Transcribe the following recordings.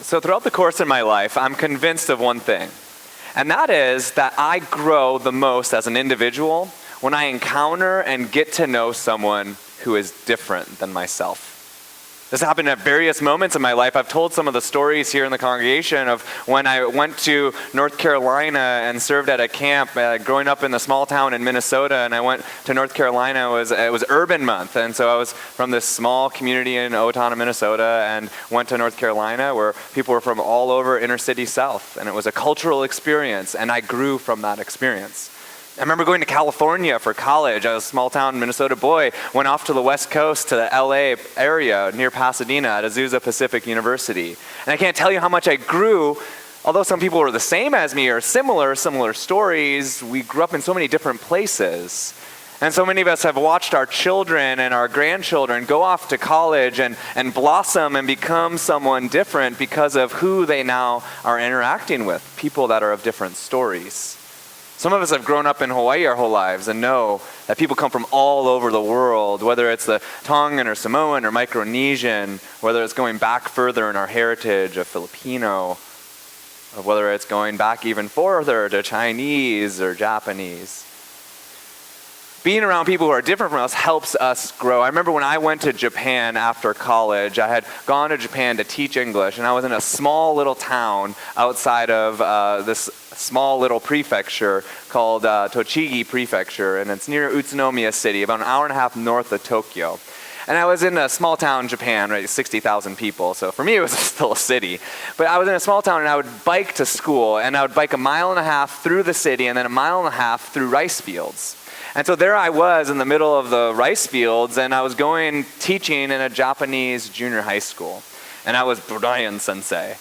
So throughout the course of my life, I'm convinced of one thing, and that is that I grow the most as an individual when I encounter and get to know someone who is different than myself. This happened at various moments in my life. I've told some of the stories here in the congregation of when I went to North Carolina and served at a camp growing up in the small town in Minnesota, and I went to North Carolina. It was Urban Month, and so I was from this small community in Owatonna, Minnesota, and went to North Carolina where people were from all over inner city South, and it was a cultural experience, and I grew from that experience. I remember going to California for college. I was a small town Minnesota boy, went off to the West Coast to the LA area near Pasadena at Azusa Pacific University. And I can't tell you how much I grew, although some people were the same as me or similar stories. We grew up in so many different places. And so many of us have watched our children and our grandchildren go off to college and blossom and become someone different because of who they now are interacting with, people that are of different stories. Some of us have grown up in Hawaii our whole lives and know that people come from all over the world, whether it's the Tongan or Samoan or Micronesian, whether it's going back further in our heritage of Filipino, or whether it's going back even further to Chinese or Japanese. Being around people who are different from us helps us grow. I remember when I went to Japan after college, I had gone to Japan to teach English, and I was in a small little town outside of this small little prefecture called Tochigi Prefecture, and it's near Utsunomiya City, about an hour and a half north of Tokyo. And I was in a small town, Japan, right, 60,000 people, so for me it was still a city. But I was in a small town, and I would bike to school, and I would bike a mile and a half through the city, and then a mile and a half through rice fields. And so there I was in the middle of the rice fields, and I was teaching in a Japanese junior high school. And I was Brian Sensei.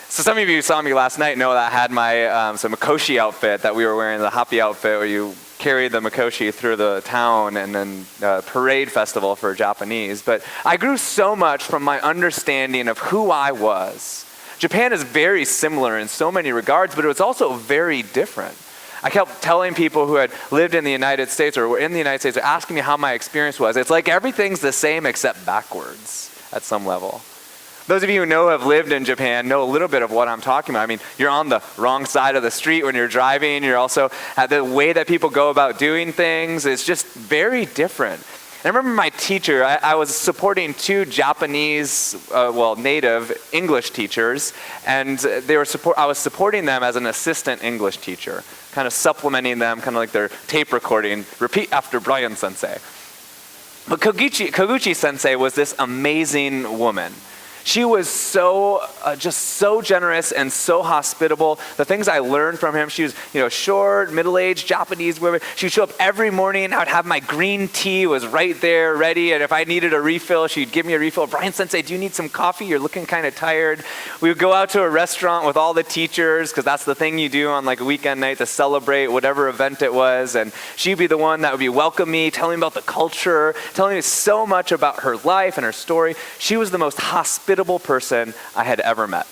So some of you who saw me last night know that I had my Mikoshi outfit that we were wearing, the happy outfit where you carry the Mikoshi through the town and then parade festival for Japanese. But I grew so much from my understanding of who I was. Japan is very similar in so many regards, but it was also very different. I kept telling people who had lived in the United States or were in the United States, or asking me how my experience was. It's like everything's the same except backwards at some level. Those of you who have lived in Japan know a little bit of what I'm talking about. I mean, you're on the wrong side of the street when you're driving. You're also, the way that people go about doing things is just very different. I remember my teacher, I was supporting two Japanese, native English teachers, and I was supporting them as an assistant English teacher, kind of supplementing them, kind of like their tape recording, repeat after Brian Sensei. But Koguchi Sensei was this amazing woman. She was just so generous and so hospitable. The things I learned from him, she was, short, middle-aged Japanese woman. She would show up every morning. I would have my green tea was right there, ready. And if I needed a refill, she'd give me a refill. Brian Sensei, do you need some coffee? You're looking kind of tired. We would go out to a restaurant with all the teachers, because that's the thing you do on like a weekend night to celebrate whatever event it was. And she'd be the one that would welcome me, telling me about the culture, telling me so much about her life and her story. She was the most hospitable person I had ever met.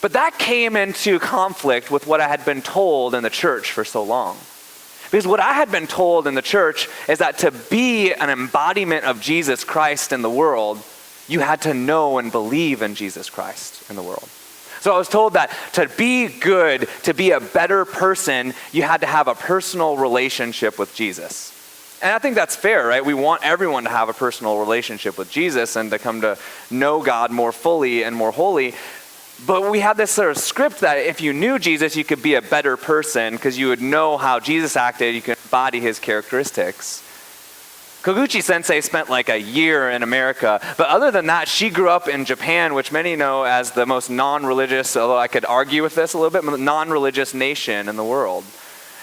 But that came into conflict with what I had been told in the church for so long. Because what I had been told in the church is that to be an embodiment of Jesus Christ in the world, you had to know and believe in Jesus Christ in the world. So I was told that to be good, to be a better person, you had to have a personal relationship with Jesus. And I think that's fair, right? We want everyone to have a personal relationship with Jesus and to come to know God more fully and more wholly. But we had this sort of script that if you knew Jesus, you could be a better person because you would know how Jesus acted, you could embody his characteristics. Koguchi Sensei spent like a year in America, but other than that, she grew up in Japan, which many know as the most non-religious, although I could argue with this a little bit, non-religious nation in the world.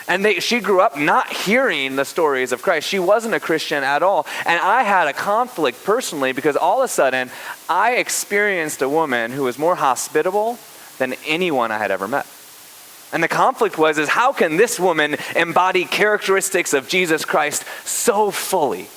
And she grew up not hearing the stories of Christ. She wasn't a Christian at all. And I had a conflict personally because all of a sudden, I experienced a woman who was more hospitable than anyone I had ever met. And the conflict was how can this woman embody characteristics of Jesus Christ so fully?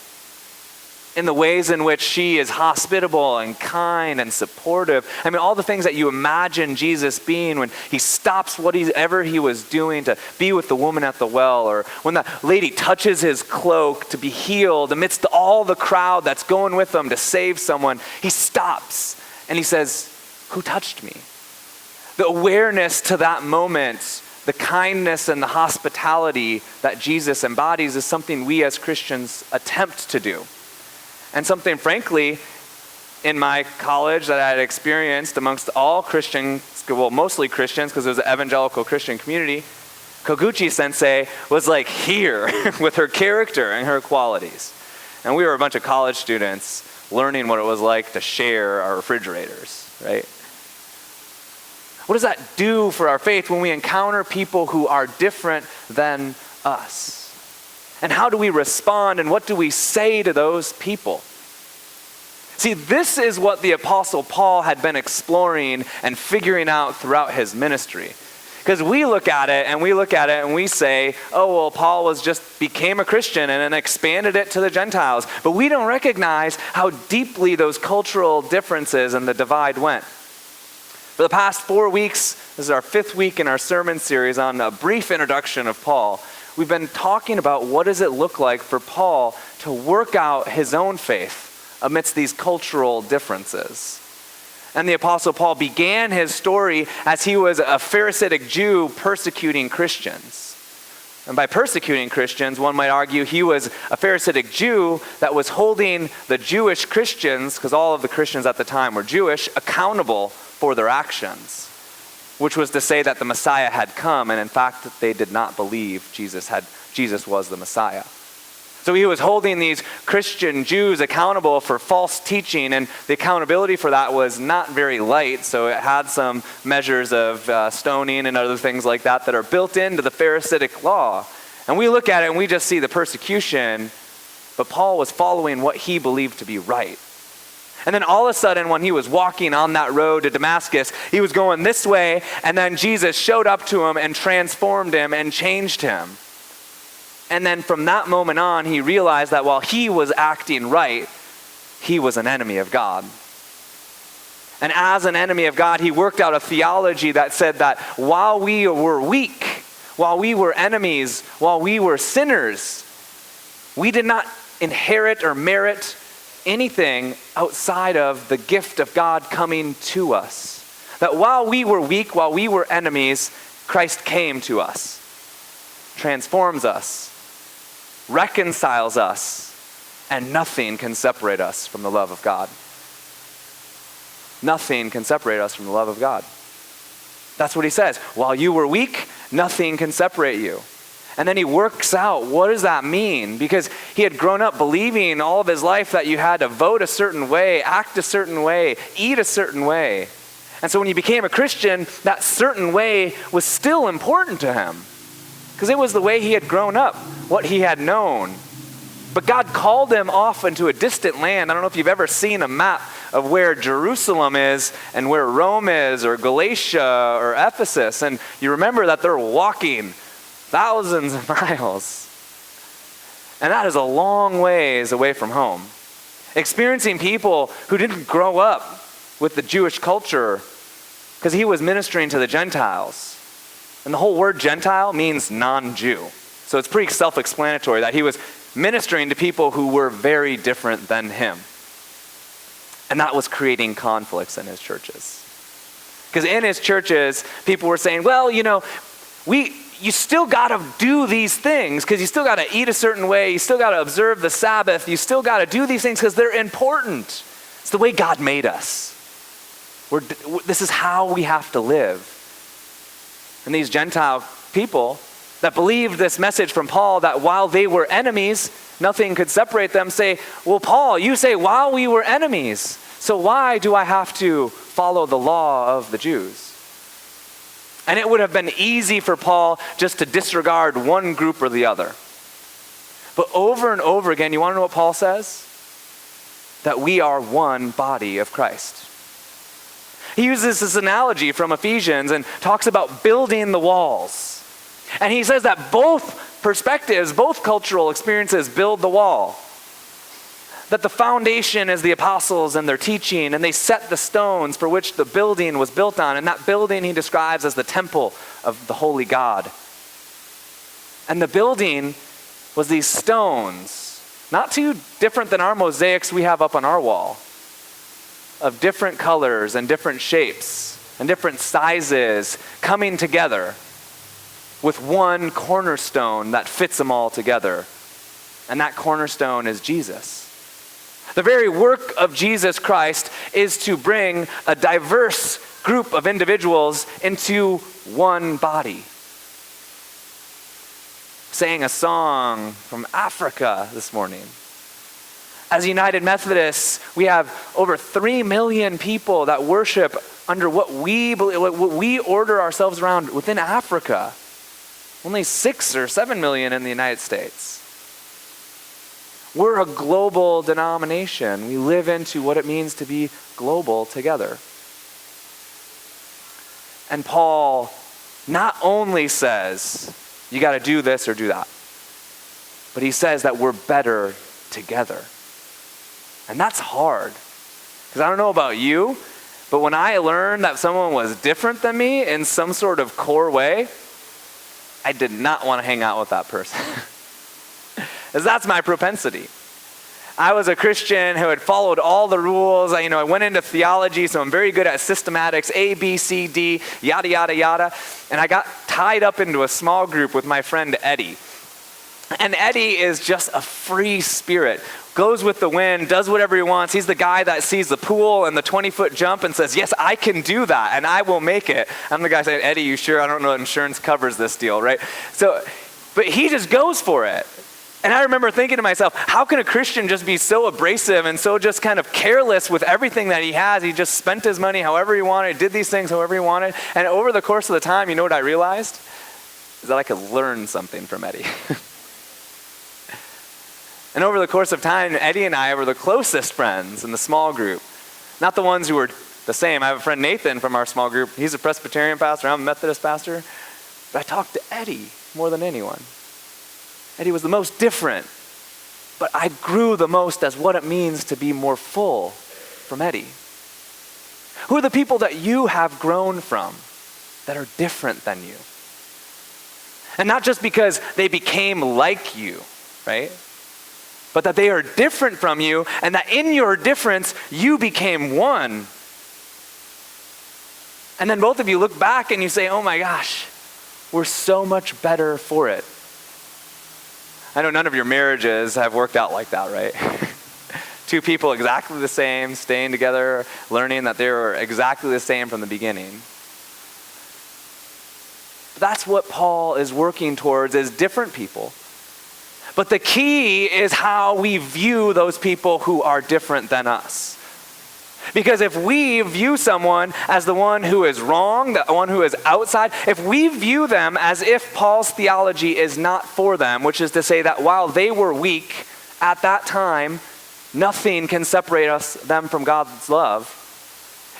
In the ways in which she is hospitable and kind and supportive. I mean, all the things that you imagine Jesus being when he stops whatever he was doing to be with the woman at the well, or when the lady touches his cloak to be healed amidst all the crowd that's going with him to save someone. He stops and he says, Who touched me? The awareness to that moment, the kindness and the hospitality that Jesus embodies is something we as Christians attempt to do. And something, frankly, in my college that I had experienced amongst all Christians, well, mostly Christians because it was an evangelical Christian community, Koguchi sensei was like here with her character and her qualities. And we were a bunch of college students learning what it was like to share our refrigerators, right? What does that do for our faith when we encounter people who are different than us? And how do we respond and what do we say to those people? See, this is what the Apostle Paul had been exploring and figuring out throughout his ministry. Because we look at it and we say, oh, well, Paul became a Christian and then expanded it to the Gentiles. But we don't recognize how deeply those cultural differences and the divide went. For the past 4 weeks, this is our 5th week in our sermon series on a brief introduction of Paul. We've been talking about what does it look like for Paul to work out his own faith amidst these cultural differences. And the Apostle Paul began his story as he was a Pharisaic Jew persecuting Christians. And by persecuting Christians, one might argue he was a Pharisaic Jew that was holding the Jewish Christians, because all of the Christians at the time were Jewish, accountable for their actions, which was to say that the Messiah had come, and in fact that they did not believe Jesus was the Messiah. So he was holding these Christian Jews accountable for false teaching, and the accountability for that was not very light, so it had some measures of stoning and other things like that are built into the Pharisaic law. And we look at it and we just see the persecution, but Paul was following what he believed to be right. And then all of a sudden, when he was walking on that road to Damascus, he was going this way, and then Jesus showed up to him and transformed him and changed him. And then from that moment on, he realized that while he was acting right, he was an enemy of God. And as an enemy of God, he worked out a theology that said that while we were weak, while we were enemies, while we were sinners, we did not inherit or merit anything outside of the gift of God coming to us. That while we were weak, while we were enemies, Christ came to us, transforms us, reconciles us, and nothing can separate us from the love of God. Nothing can separate us from the love of God. That's what he says. While you were weak, nothing can separate you. And then he works out, what does that mean? Because he had grown up believing all of his life that you had to vote a certain way, act a certain way, eat a certain way. And so when he became a Christian, that certain way was still important to him. Because it was the way he had grown up, what he had known. But God called him off into a distant land. I don't know if you've ever seen a map of where Jerusalem is and where Rome is, or Galatia or Ephesus. And you remember that they're walking thousands of miles. And that is a long ways away from home. Experiencing people who didn't grow up with the Jewish culture, because he was ministering to the Gentiles. And the whole word Gentile means non-Jew. So it's pretty self-explanatory that he was ministering to people who were very different than him. And that was creating conflicts in his churches. Because in his churches, people were saying, well, you still got to do these things because you still got to eat a certain way. You still got to observe the Sabbath. You still got to do these things because they're important. It's the way God made us. This is how we have to live. And these Gentile people that believed this message from Paul that while they were enemies, nothing could separate them, say, well, Paul, you say while we were enemies, so why do I have to follow the law of the Jews? And it would have been easy for Paul just to disregard one group or the other. But over and over again, you want to know what Paul says? That we are one body of Christ. He uses this analogy from Ephesians and talks about building the walls. And he says that both perspectives, both cultural experiences build the wall. That the foundation is the apostles and their teaching, and they set the stones for which the building was built on. And that building he describes as the temple of the holy God. And the building was these stones, not too different than our mosaics we have up on our wall. of different colors and different shapes and different sizes coming together with one cornerstone that fits them all together. And that cornerstone is Jesus. The very work of Jesus Christ is to bring a diverse group of individuals into one body. Sang a song from Africa this morning. As United Methodists, we have over 3 million people that worship under what we believe, what we order ourselves around within Africa. Only 6 or 7 million in the United States. We're a global denomination. We live into what it means to be global together. And Paul not only says, you got to do this or do that, but he says that we're better together. And that's hard. Because I don't know about you, but when I learned that someone was different than me in some sort of core way, I did not want to hang out with that person. Because that's my propensity. I was a Christian who had followed all the rules. I went into theology, so I'm very good at systematics, A, B, C, D, yada, yada, yada. And I got tied up into a small group with my friend Eddie. And Eddie is just a free spirit. Goes with the wind, does whatever he wants. He's the guy that sees the pool and the 20-foot jump and says, yes, I can do that, and I will make it. I'm the guy saying, Eddie, you sure? I don't know if insurance covers this deal, right? But he just goes for it. And I remember thinking to myself, how can a Christian just be so abrasive and so just kind of careless with everything that he has? He just spent his money however he wanted, did these things however he wanted. And over the course of the time, you know what I realized? Is that I could learn something from Eddie. And over the course of time, Eddie and I were the closest friends in the small group. Not the ones who were the same. I have a friend, Nathan, from our small group. He's a Presbyterian pastor. I'm a Methodist pastor. But I talked to Eddie more than anyone. Eddie was the most different. But I grew the most as what it means to be more full from Eddie. Who are the people that you have grown from that are different than you? And not just because they became like you, right? But that they are different from you, and that in your difference, you became one. And then both of you look back and you say, oh my gosh, we're so much better for it. I know none of your marriages have worked out like that, right? Two people exactly the same, staying together, learning that they were exactly the same from the beginning. But that's what Paul is working towards, is different people. But the key is how we view those people who are different than us. Because if we view someone as the one who is wrong, the one who is outside, if we view them as if Paul's theology is not for them, which is to say that while they were weak at that time, nothing can separate them from God's love.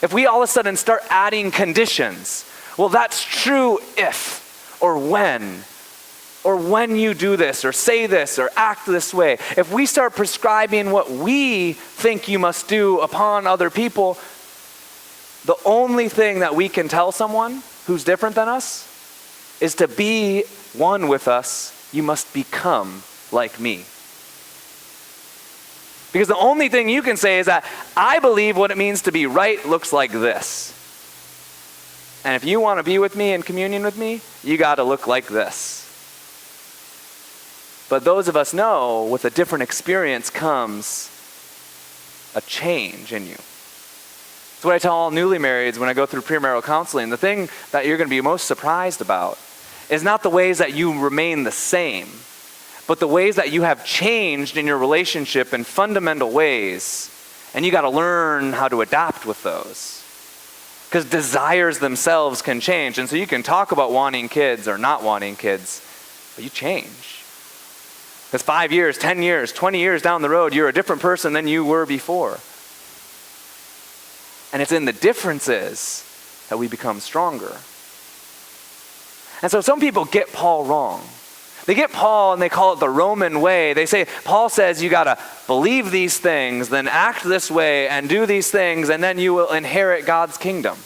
If we all of a sudden start adding conditions, well, that's true if, or when you do this, or say this, or act this way. If we start prescribing what we think you must do upon other people, the only thing that we can tell someone who's different than us is to be one with us, you must become like me. Because the only thing you can say is that I believe what it means to be right looks like this. And if you want to be with me in communion with me, you got to look like this. But those of us know with a different experience comes a change in you. That's what I tell all newly marrieds when I go through premarital counseling. The thing that you're going to be most surprised about is not the ways that you remain the same, but the ways that you have changed in your relationship in fundamental ways. And you got to learn how to adapt with those. Because desires themselves can change. And so you can talk about wanting kids or not wanting kids, but you change. Because 5 years, 10 years, 20 years down the road, you're a different person than you were before. And it's in the differences that we become stronger. And so some people get Paul wrong. They get Paul and they call it the Roman way. They say, Paul says you got to believe these things, then act this way and do these things, and then you will inherit God's kingdom.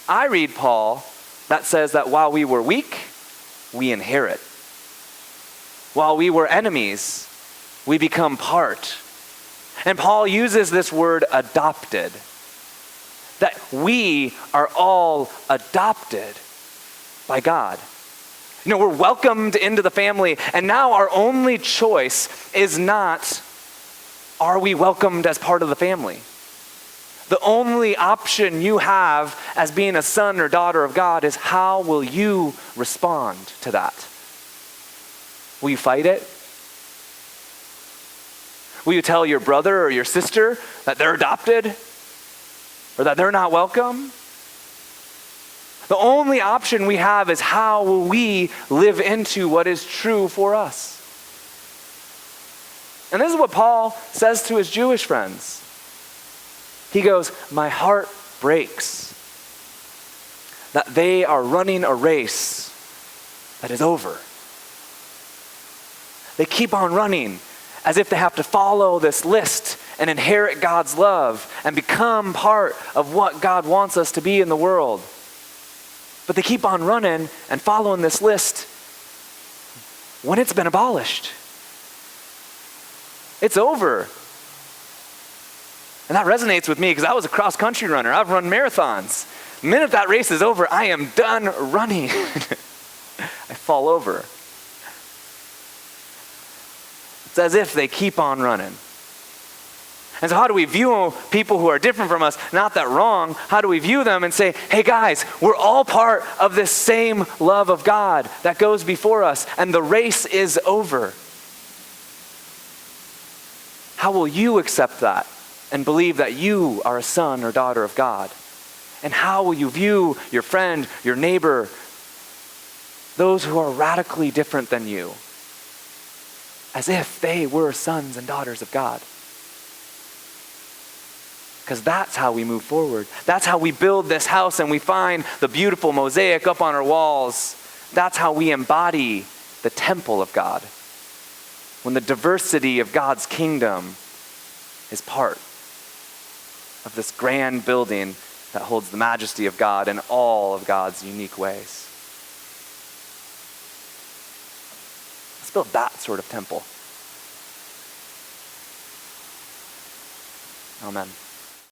I read Paul that says that while we were weak, we inherit. While we were enemies, we become part. And Paul uses this word adopted, that we are all adopted by God. We're welcomed into the family, and now our only choice is not, are we welcomed as part of the family? The only option you have as being a son or daughter of God is, how will you respond to that? Will you fight it? Will you tell your brother or your sister that they're adopted or that they're not welcome? The only option we have is, how will we live into what is true for us? And this is what Paul says to his Jewish friends. He goes, my heart breaks that they are running a race that is over. They keep on running as if they have to follow this list and inherit God's love and become part of what God wants us to be in the world. But they keep on running and following this list when it's been abolished. It's over. And that resonates with me because I was a cross-country runner. I've run marathons. The minute that race is over, I am done running. I fall over. It's as if they keep on running. And so how do we view people who are different from us? Not that wrong. How do we view them and say, hey guys, we're all part of this same love of God that goes before us, and the race is over. How will you accept that and believe that you are a son or daughter of God? And how will you view your friend, your neighbor, those who are radically different than you, as if they were sons and daughters of God? Because that's how we move forward. That's how we build this house and we find the beautiful mosaic up on our walls. That's how we embody the temple of God, when the diversity of God's kingdom is part of this grand building that holds the majesty of God in all of God's unique ways. Let's build that sort of temple. Amen.